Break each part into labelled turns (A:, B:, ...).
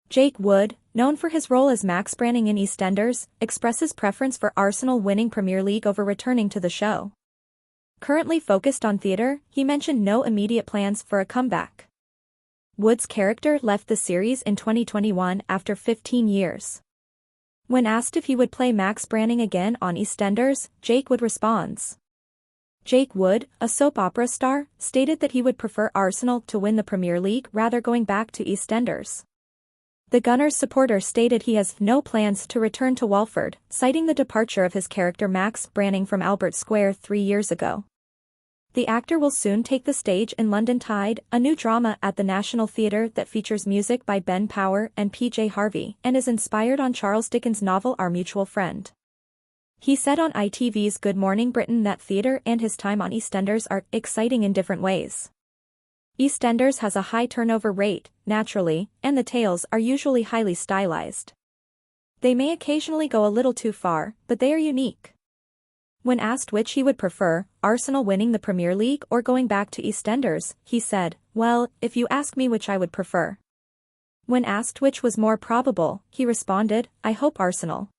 A: Jake Wood, known for his role as Max Branning in EastEnders, expresses preference for Arsenal winning Premier League over returning to the show. Currently focused on theatre, he mentioned no immediate plans for a comeback. Wood's character left the series in 2021 after 15 years. When asked if he would play Max Branning again on EastEnders, Jake Wood responds. Jake Wood, a soap opera star, stated that he would prefer Arsenal to win the Premier League rather going back to EastEnders. The Gunners supporter stated he has no plans to return to Walford, citing the departure of his character Max Branning from Albert Square 3 years ago. The actor will soon take the stage in London Tide, a new drama at the National Theatre that features music by Ben Power and PJ Harvey and is inspired on Charles Dickens' novel Our Mutual Friend. He said on ITV's Good Morning Britain that theatre and his time on EastEnders are exciting in different ways. EastEnders has a high turnover rate, naturally, and the tales are usually highly stylized. They may occasionally go a little too far, but they are unique. When asked which he would prefer, Arsenal winning the Premier League or going back to EastEnders, he said, "Well, if you ask me which I would prefer." When asked which was more probable, he responded, "I hope Arsenal.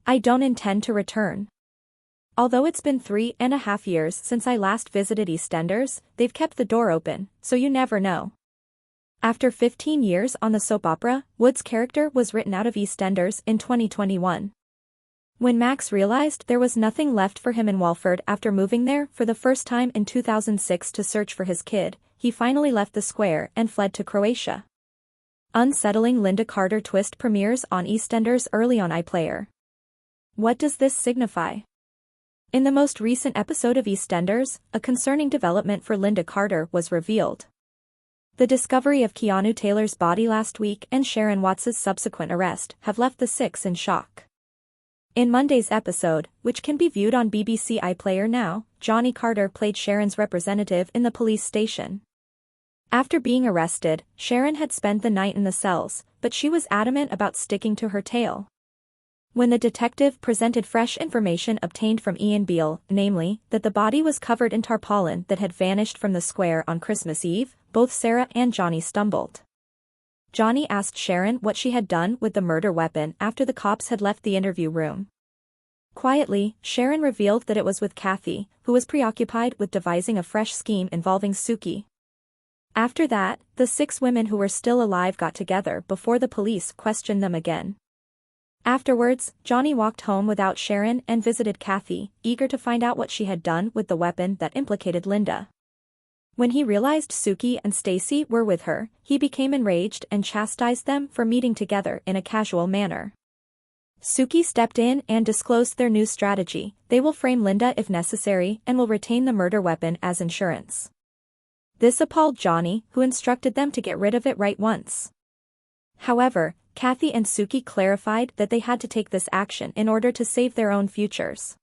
A: I don't intend to return. Although it's been 3.5 years since I last visited EastEnders, they've kept the door open, so you never know." After 15 years on the soap opera, Wood's character was written out of EastEnders in 2021. When Max realized there was nothing left for him in Walford after moving there for the first time in 2006 to search for his kid, he finally left the square and fled to Croatia. Unsettling Linda Carter twist premieres on EastEnders early on iPlayer. What does this signify? In the most recent episode of EastEnders, a concerning development for Linda Carter was revealed. The discovery of Keanu Taylor's body last week and Sharon Watts' subsequent arrest have left the six in shock. In Monday's episode, which can be viewed on BBC iPlayer now, Johnny Carter played Sharon's representative in the police station. After being arrested, Sharon had spent the night in the cells, but she was adamant about sticking to her tale. When the detective presented fresh information obtained from Ian Beale, namely, that the body was covered in tarpaulin that had vanished from the square on Christmas Eve, both Sarah and Johnny stumbled. Johnny asked Sharon what she had done with the murder weapon after the cops had left the interview room. Quietly, Sharon revealed that it was with Kathy, who was preoccupied with devising a fresh scheme involving Suki. After that, the 6 women who were still alive got together before the police questioned them again. Afterwards, Johnny walked home without Sharon and visited Kathy, eager to find out what she had done with the weapon that implicated Linda. When he realized Suki and Stacy were with her, he became enraged and chastised them for meeting together in a casual manner. Suki stepped in and disclosed their new strategy: they will frame Linda if necessary and will retain the murder weapon as insurance. This appalled Johnny, who instructed them to get rid of it right once. However, Kathy and Suki clarified that they had to take this action in order to save their own futures.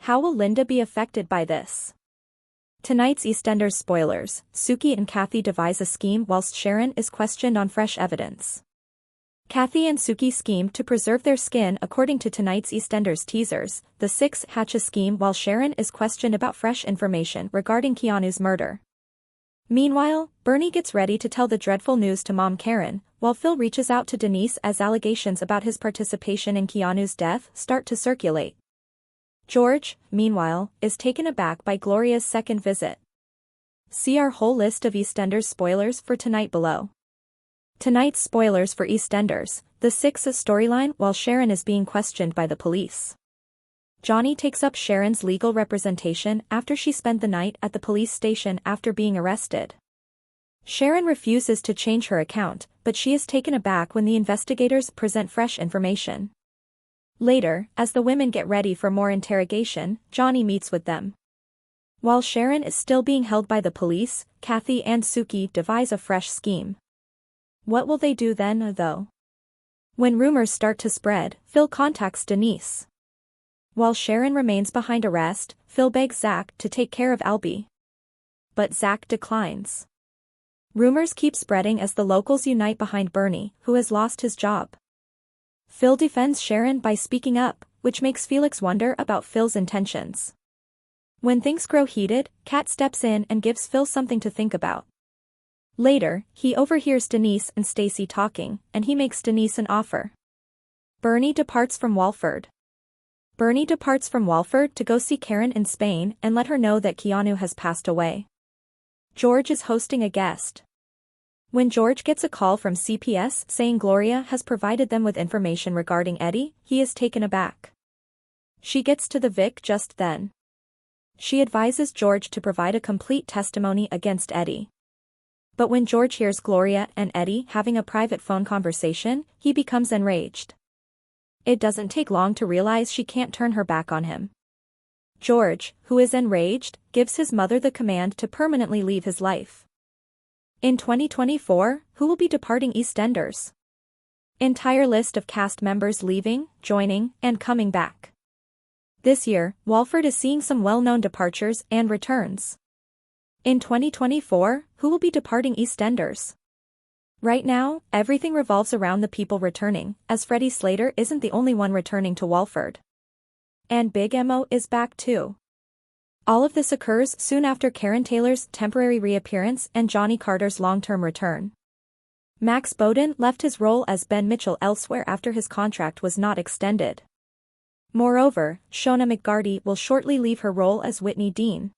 A: How will Linda be affected by this? Tonight's EastEnders spoilers: Suki and Kathy devise a scheme whilst Sharon is questioned on fresh evidence. Kathy and Suki scheme to preserve their skin. According to tonight's EastEnders teasers, the 6 hatch a scheme while Sharon is questioned about fresh information regarding Keanu's murder. Meanwhile, Bernie gets ready to tell the dreadful news to Mom Karen, while Phil reaches out to Denise as allegations about his participation in Keanu's death start to circulate. George, meanwhile, is taken aback by Gloria's second visit. See our whole list of EastEnders spoilers for tonight below. Tonight's spoilers for EastEnders: the 6's storyline while Sharon is being questioned by the police. Johnny takes up Sharon's legal representation after she spent the night at the police station after being arrested. Sharon refuses to change her account, but she is taken aback when the investigators present fresh information. Later, as the women get ready for more interrogation, Johnny meets with them. While Sharon is still being held by the police, Kathy and Suki devise a fresh scheme. What will they do then, though? When rumors start to spread, Phil contacts Denise. While Sharon remains behind arrest, Phil begs Zach to take care of Albie. But Zach declines. Rumors keep spreading as the locals unite behind Bernie, who has lost his job. Phil defends Sharon by speaking up, which makes Felix wonder about Phil's intentions. When things grow heated, Kat steps in and gives Phil something to think about. Later, he overhears Denise and Stacy talking, and he makes Denise an offer. Bernie departs from Walford. Bernie departs from Walford to go see Karen in Spain and let her know that Keanu has passed away. George is hosting a guest. When George gets a call from CPS saying Gloria has provided them with information regarding Eddie, he is taken aback. She gets to the Vic just then. She advises George to provide a complete testimony against Eddie. But when George hears Gloria and Eddie having a private phone conversation, he becomes enraged. It doesn't take long to realize she can't turn her back on him. George, who is enraged, gives his mother the command to permanently leave his life. In 2024, who will be departing EastEnders? Entire list of cast members leaving, joining, and coming back. This year, Walford is seeing some well-known departures and returns. In 2024, who will be departing EastEnders? Right now, everything revolves around the people returning, as Freddie Slater isn't the only one returning to Walford. And Big Mo is back too. All of this occurs soon after Karen Taylor's temporary reappearance and Johnny Carter's long-term return. Max Bowden left his role as Ben Mitchell elsewhere after his contract was not extended. Moreover, Shona McGarty will shortly leave her role as Whitney Dean.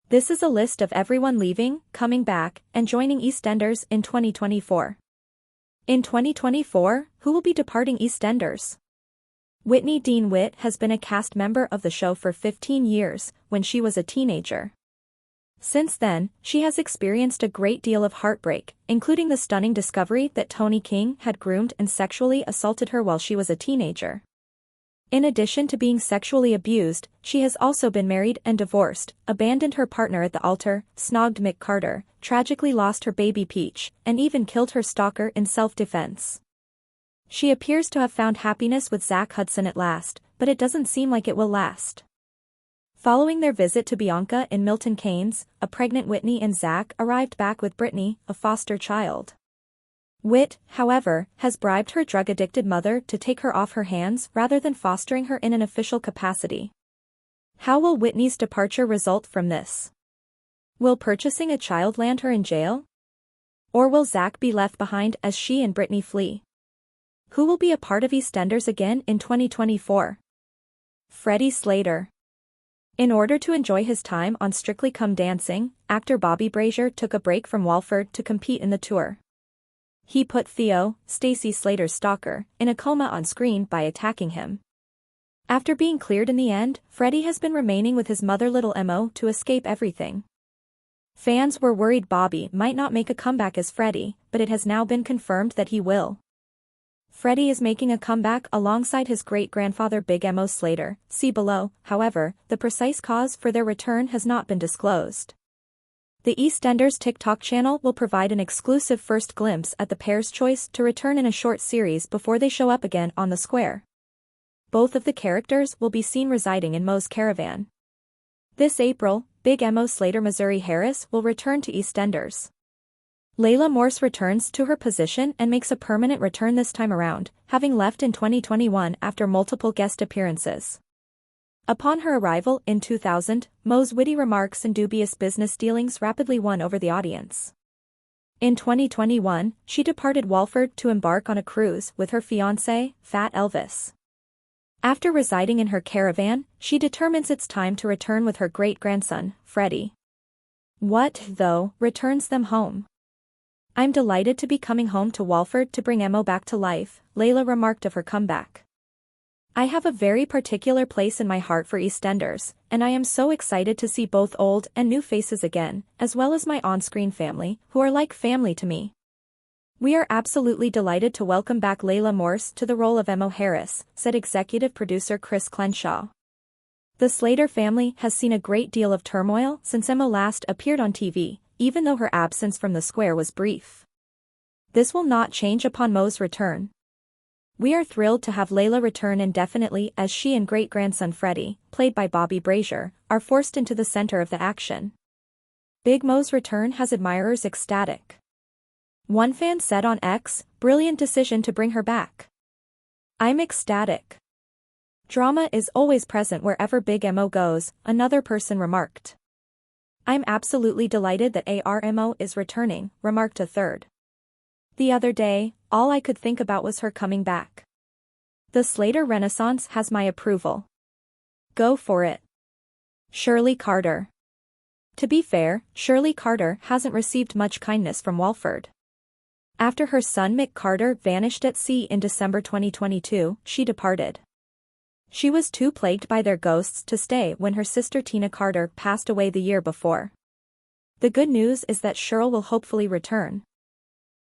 A: This is a list of everyone leaving, coming back, and joining EastEnders in 2024. In 2024, who will be departing EastEnders? Whitney Dean Witt has been a cast member of the show for 15 years, when she was a teenager. Since then, she has experienced a great deal of heartbreak, including the stunning discovery that Tony King had groomed and sexually assaulted her while she was a teenager. In addition to being sexually abused, she has also been married and divorced, abandoned her partner at the altar, snogged Mick Carter, tragically lost her baby Peach, and even killed her stalker in self-defense. She appears to have found happiness with Zach Hudson at last, but it doesn't seem like it will last. Following their visit to Bianca in Milton Keynes, a pregnant Whitney and Zach arrived back with Brittany, a foster child. Witt, however, has bribed her drug-addicted mother to take her off her hands rather than fostering her in an official capacity. How will Whitney's departure result from this? Will purchasing a child land her in jail? Or will Zach be left behind as she and Brittany flee? Who will be a part of EastEnders again in 2024? Freddie Slater. In order to enjoy his time on Strictly Come Dancing, actor Bobby Brazier took a break from Walford to compete in the tour. He put Theo, Stacy Slater's stalker, in a coma on screen by attacking him. After being cleared in the end, Freddie has been remaining with his mother Little Mo to escape everything. Fans were worried Bobby might not make a comeback as Freddie, but it has now been confirmed that he will. Freddie is making a comeback alongside his great-grandfather Big Mo Slater, see below. However, the precise cause for their return has not been disclosed. The EastEnders TikTok channel will provide an exclusive first glimpse at the pair's choice to return in a short series before they show up again on the square. Both of the characters will be seen residing in Mo's caravan. This April, Big Mo Slater Missouri Harris will return to EastEnders. Layla Morse returns to her position and makes a permanent return this time around, having left in 2021 after multiple guest appearances. Upon her arrival in 2000, Mo's witty remarks and dubious business dealings rapidly won over the audience. In 2021, she departed Walford to embark on a cruise with her fiancé, Fat Elvis. After residing in her caravan, she determines it's time to return with her great-grandson, Freddie. What, though, returns them home? "I'm delighted to be coming home to Walford to bring Mo back to life," Layla remarked of her comeback. "I have a very particular place in my heart for EastEnders, and I am so excited to see both old and new faces again, as well as my on-screen family, who are like family to me. We are absolutely delighted to welcome back Layla Morse to the role of Mo Harris," said executive producer Chris Crenshaw. The Slater family has seen a great deal of turmoil since Mo last appeared on TV, even though her absence from the square was brief. This will not change upon Mo's return. "We are thrilled to have Layla return indefinitely as she and great-grandson Freddie, played by Bobby Brazier, are forced into the center of the action." Big Mo's return has admirers ecstatic. One fan said on X, "Brilliant decision to bring her back. I'm ecstatic. Drama is always present wherever Big Mo goes," another person remarked. "I'm absolutely delighted that ARMO is returning," remarked a third. "The other day, all I could think about was her coming back. The Slater Renaissance has my approval. Go for it." Shirley Carter. To be fair, Shirley Carter hasn't received much kindness from Walford. After her son Mick Carter vanished at sea in December 2022, she departed. She was too plagued by their ghosts to stay when her sister Tina Carter passed away the year before. The good news is that Shirl will hopefully return.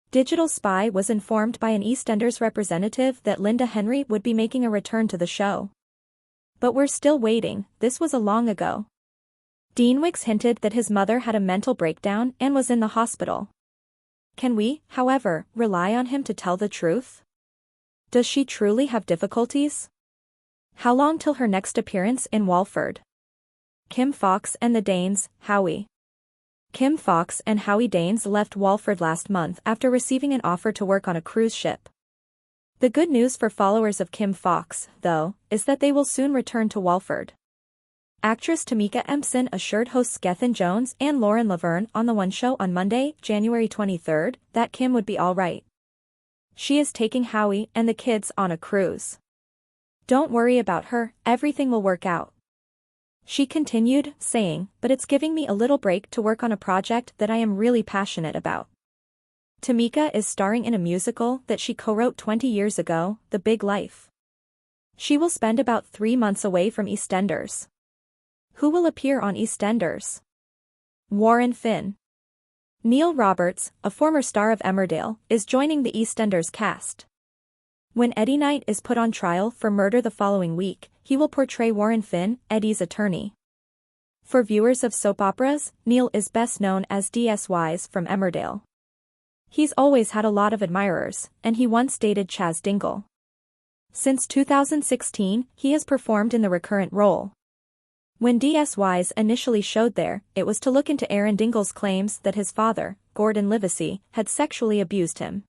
A: Digital Spy was informed by an EastEnders representative that Linda Henry would be making a return to the show. But we're still waiting, this was a long ago. Dean Wicks hinted that his mother had a mental breakdown and was in the hospital. Can we, however, rely on him to tell the truth? Does she truly have difficulties? How long till her next appearance in Walford? Kim Fox and the Danes, Howie. Kim Fox and Howie Danes left Walford last month after receiving an offer to work on a cruise ship. The good news for followers of Kim Fox, though, is that they will soon return to Walford. Actress Tamika Empson assured hosts Gethin Jones and Lauren Laverne on The One Show on Monday, January 23, that Kim would be all right. She is taking Howie and the kids on a cruise. "Don't worry about her, everything will work out." She continued, saying, "But it's giving me a little break to work on a project that I am really passionate about." Tamika is starring in a musical that she co-wrote 20 years ago, The Big Life. She will spend about 3 months away from EastEnders. Who will appear on EastEnders? Warren Finn. Neil Roberts, a former star of Emmerdale, is joining the EastEnders cast. When Eddie Knight is put on trial for murder the following week, he will portray Warren Finn, Eddie's attorney. For viewers of soap operas, Neil is best known as D.S. Wise from Emmerdale. He's always had a lot of admirers, and he once dated Chaz Dingle. Since 2016, he has performed in the recurrent role. When D.S. Wise initially showed there, it was to look into Aaron Dingle's claims that his father, Gordon Livesey, had sexually abused him.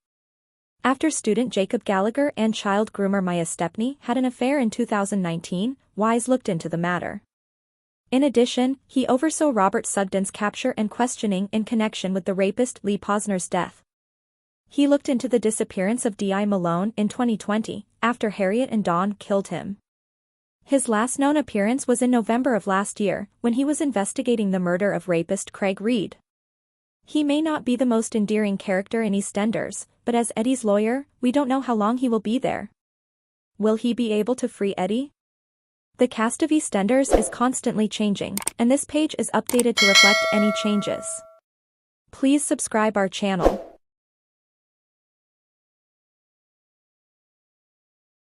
A: After student Jacob Gallagher and child groomer Maya Stepney had an affair in 2019, Wise looked into the matter. In addition, he oversaw Robert Sugden's capture and questioning in connection with the rapist Lee Posner's death. He looked into the disappearance of D.I. Malone in 2020, after Harriet and Dawn killed him. His last known appearance was in November of last year, when he was investigating the murder of rapist Craig Reed. He may not be the most endearing character in EastEnders, but as Eddie's lawyer, we don't know how long he will be there. Will he be able to free Eddie? The cast of EastEnders is constantly changing, and this page is updated to reflect any changes. Please subscribe our channel.